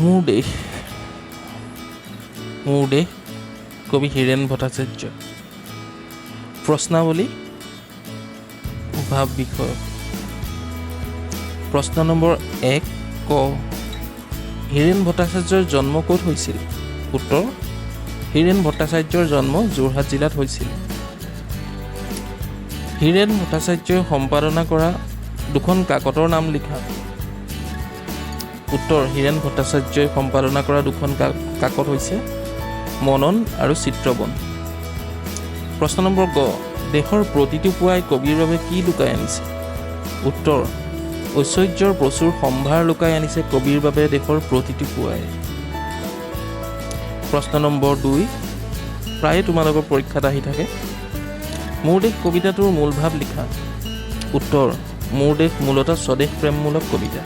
মুৰ দেশ কবি হীৰেণ ভট্টাচাৰ্য। প্ৰশ্নাৱলী ভাৱ বিষয়ক। প্ৰশ্ন নম্বৰ 1 ক হীৰেণ ভট্টাচাৰ্যৰ জন্ম ক'ত হৈছিল? উত্তৰ, হীৰেণ ভট্টাচাৰ্যৰ জন্ম যোৰহাট জিলাত হৈছিল। হীৰেণ ভট্টাচাৰ্যই সম্পাদনা কৰা দুখন কাকতৰ নাম লিখা। উত্তৰ, হীৰেণ ভট্টাচাৰ্যই সম্পাদনা কৰা দুখন কাকত হৈছে মনন আৰু চিত্ৰবন। প্ৰশ্ন নম্বৰ গ দেশৰ প্ৰতিটো পুৱাই কবিৰ বাবে কি লুকাই আনিছে? উত্তৰ, ঐশ্বৰ্যৰ প্ৰচুৰ সম্ভাৰ লুকাই আনিছে কবিৰ বাবে দেশৰ প্ৰতিটো পুৱাই। প্ৰশ্ন নম্বৰ 2 প্ৰায়ে তোমালোকৰ পৰীক্ষাত আহি থাকে। মুৰ দেশ কবিতাটোৰ মূল ভাৱ লিখা। উত্তৰ, মুৰ দেশ মূলতঃ স্বদেশ প্ৰেমমূলক কবিতা।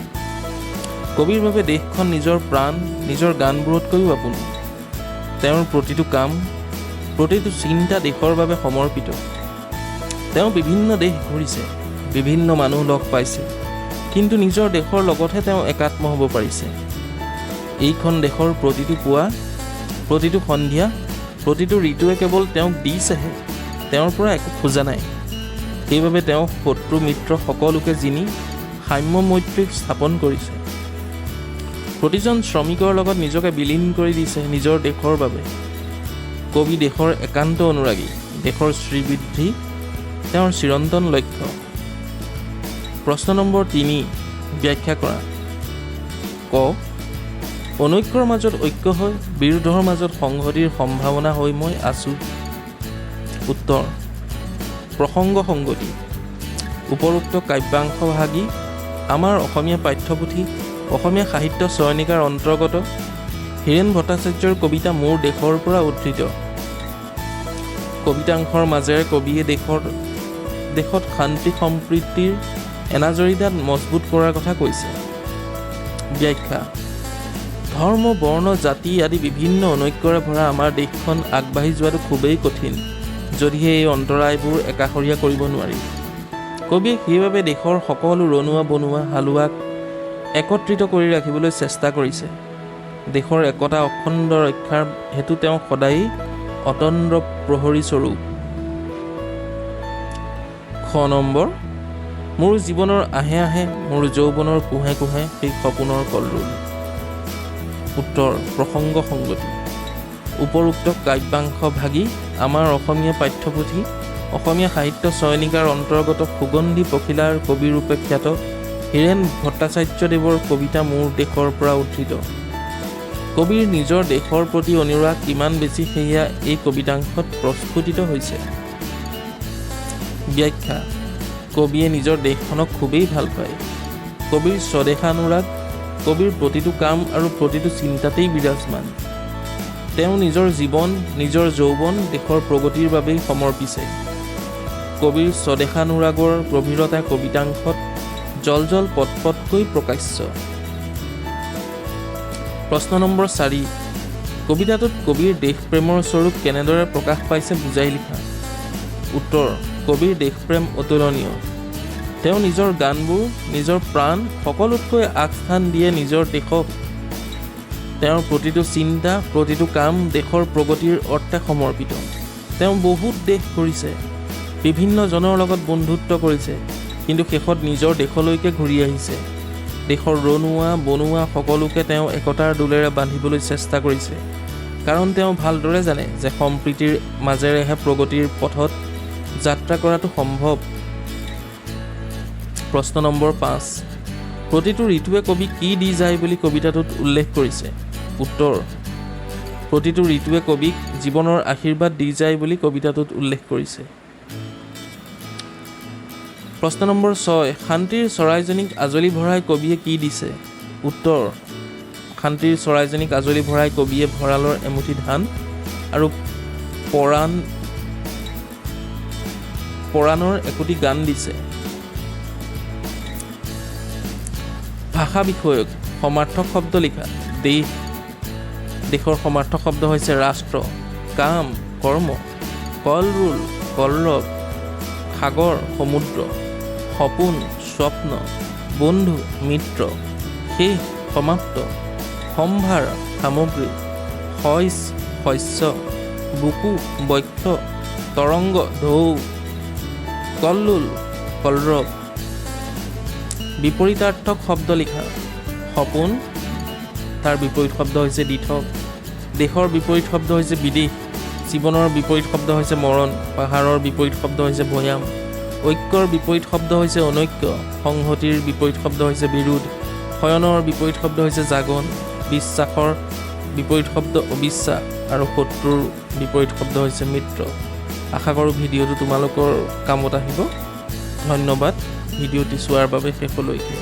কবিৰ বাবে দেশখন নিজৰ প্ৰাণ, নিজৰ গানবোৰতকৈও আপোন। তেওঁৰ প্ৰতিটো কাম, প্ৰতিটো চিন্তা দেশৰ বাবে সমৰ্পিত। তেওঁ বিভিন্ন দেশ ঘূৰিছে, বিভিন্ন মানুহ লগ পাইছে, কিন্তু নিজৰ দেশৰ লগতহে তেওঁ একাত্ম হ'ব পাৰিছে। এইখন দেশৰ প্ৰতিটো পুৱা, প্ৰতিটো সন্ধিয়া, প্ৰতিটো ঋতুৱে কেৱল তেওঁক দিছেহে, তেওঁৰ পৰা একো খোজা নাই। সেইবাবে তেওঁ শত্ৰু মিত্ৰ সকলোকে জিনি সাম্য মৈত্ৰীক স্থাপন কৰিছে। প্ৰতিজন শ্ৰমিকৰ লগত নিজকে বিলীন কৰি দিছে নিজৰ দেশৰ বাবে। কবি দেশৰ একান্ত অনুৰাগী, দেশৰ শ্ৰীবৃদ্ধি তেওঁৰ চিৰন্তন লক্ষ্য। প্ৰশ্ন নম্বৰ 3 ব্যাখ্যা কৰা। ক অনৈক্যৰ মাজত ঐক্য হৈ, বিৰোধৰ মাজত সংহতিৰ সম্ভাৱনা হৈ মই আছোঁ। উত্তৰ, প্ৰসংগ সংগতি। উপৰোক্ত কাব্যাংশভাগী আমাৰ অসমীয়া পাঠ্যপুথি অসমীয়া সাহিত্য চয়নিকাৰ অন্তৰ্গত হীৰেণ ভট্টাচাৰ্যৰ কবিতা মুৰ দেশৰ পৰা উদ্ধৃত। কবিতাংশৰ মাজেৰে কবিয়ে দেশত শান্তি সম্প্ৰীতিৰ এনাজৰীডাল মজবুত কৰাৰ কথা কৈছে। ব্যাখ্যা। ধৰ্ম, বৰ্ণ, জাতি আদি বিভিন্ন অনৈক্যৰে ভৰা আমাৰ দেশখন আগবাঢ়ি যোৱাটো খুবেই কঠিন, যদিহে এই অন্তৰায়বোৰ একাষৰীয়া কৰিব নোৱাৰি। কবিয়ে সেইবাবে দেশৰ সকলো ৰনুৱা বনুৱা হালোৱাক একত্ৰিত কৰি ৰাখিবলৈ চেষ্টা কৰিছে। দেশৰ একতা অখণ্ড ৰক্ষাৰ হেতু তেওঁ সদায় অতন্দ্ৰ প্ৰহৰী স্বৰূপ। খ নম্বৰ মোৰ জীৱনৰ আহে আহে, মোৰ যৌৱনৰ কোহে কোহে সেই সপোনৰ কলৰোল। উত্তৰ, প্ৰসংগ সংগতি। উপৰোক্ত কাব্যাংশ ভাগী আমাৰ অসমীয়া পাঠ্যপুথি অসমীয়া সাহিত্য চয়নিকাৰ অন্তৰ্গত সুগন্ধি পখিলাৰ কবিৰূপে খ্যাত হীৰেণ ভট্টাচাৰ্যদেৱৰ কবিতা মুৰ দেশৰ পৰা উদ্ধৃত। কবিৰ নিজৰ দেশৰ প্ৰতি অনুৰাগ কিমান বেছি সেয়া এই কবিতাংশত প্ৰস্ফুটিত হৈছে। ব্যাখ্যা। কবিয়ে নিজৰ দেশখনক খুবেই ভাল পায়। কবিৰ স্বদেশানুৰাগ কবিৰ প্ৰতিটো কাম আৰু প্ৰতিটো চিন্তাতেই বিৰাজমান। তেওঁ নিজৰ জীৱন, নিজৰ যৌৱন দেশৰ প্ৰগতিৰ বাবেই সমৰ্পিছে। কবিৰ স্বদেশানুৰাগৰ গভীৰতা কবিতাংশত জল পটপটকৈ প্ৰকাশ্য। প্ৰশ্ন নম্বৰ 4 কবিতাটোত কবিৰ দেশপ্ৰেমৰ স্বৰূপ কেনেদৰে প্ৰকাশ পাইছে বুজাই লিখা। উত্তৰ, কবিৰ দেশপ্ৰেম অতুলনীয়। তেওঁ নিজৰ গানবোৰ, নিজৰ প্ৰাণ সকলোতকৈ আগস্থান দিয়ে নিজৰ দেশক। তেওঁৰ প্ৰতিটো চিন্তা, প্ৰতিটো কাম দেশৰ প্ৰগতিৰ অৰ্থে সমৰ্পিত। তেওঁ বহুত দেশ ঘূৰিছে, বিভিন্ন জনৰ লগত বন্ধুত্ব কৰিছে, কিন্তু শেষত নিজৰ দেশলৈকে ঘূৰি আহিছে। দেশৰ ৰনুৱা বনুৱা সকলোকে তেওঁ একতাৰ দোলেৰে বান্ধিবলৈ চেষ্টা কৰিছে, কাৰণ তেওঁ ভালদৰে জানে যে সম্প্ৰীতিৰ মাজেৰেহে প্ৰগতিৰ পথত যাত্ৰা কৰাটো সম্ভৱ। প্ৰশ্ন নম্বৰ 5 প্ৰতিটো ঋতুৱে কবি কি দি যায় বুলি কবিতাটোত উল্লেখ কৰিছে? উত্তৰ, প্ৰতিটো ঋতুৱে কবিক জীৱনৰ আশীৰ্বাদ দি যায় বুলি কবিতাটোত উল্লেখ কৰিছে। প্ৰশ্ন নম্বৰ 6 শান্তিৰ চৰাইজনীক আজলি ভৰাই কবিয়ে কি দিছে? উত্তৰ, শান্তিৰ চৰাইজনীক আজলি ভৰাই কবিয়ে ভঁৰালৰ এমুঠি ধান আৰু পৰাণৰ একোটি গান দিছে। ভাষা বিষয়ক সমাৰ্থক শব্দ লিখা। দেশৰ সমাৰ্থক শব্দ হৈছে ৰাষ্ট্ৰ, কাম, কৰ্ম, কলৰোল, কলৰৱ, সাগৰ, সমুদ্ৰ, সপোন, স্বপ্ন, বন্ধু, মিত্ৰ, শেষ, সমাপ্ত, সম্ভাৰ সামগ্ৰী, শইচ শস্য, বুকু বক্ষ, তৰংগ ঢৌ, কল্লোল কলৰৱ। বিপৰীতাৰ্থক শব্দ লিখা। সপোন, তাৰ বিপৰীত শব্দ হৈছে দিঠক। দেশৰ বিপৰীত শব্দ হৈছে বিদেশ। জীৱনৰ বিপৰীত শব্দ হৈছে মৰণ। পাহাৰৰ বিপৰীত শব্দ হৈছে ভৈয়াম। ঐক্যৰ বিপৰীত শব্দ হৈছে অনৈক্য। সংহতিৰ বিপৰীত শব্দ হৈছে বিৰোধ। শয়নৰ বিপৰীত শব্দ হৈছে জাগন। বিশ্বাসৰ বিপৰীত শব্দ অবিশ্বাস আৰু শত্ৰুৰ বিপৰীত শব্দ হৈছে মিত্ৰ। আশা কৰোঁ ভিডিঅ'টো তোমালোকৰ কামত আহিব। ধন্যবাদ ভিডিঅ'টি চোৱাৰ বাবে শেষলৈকে।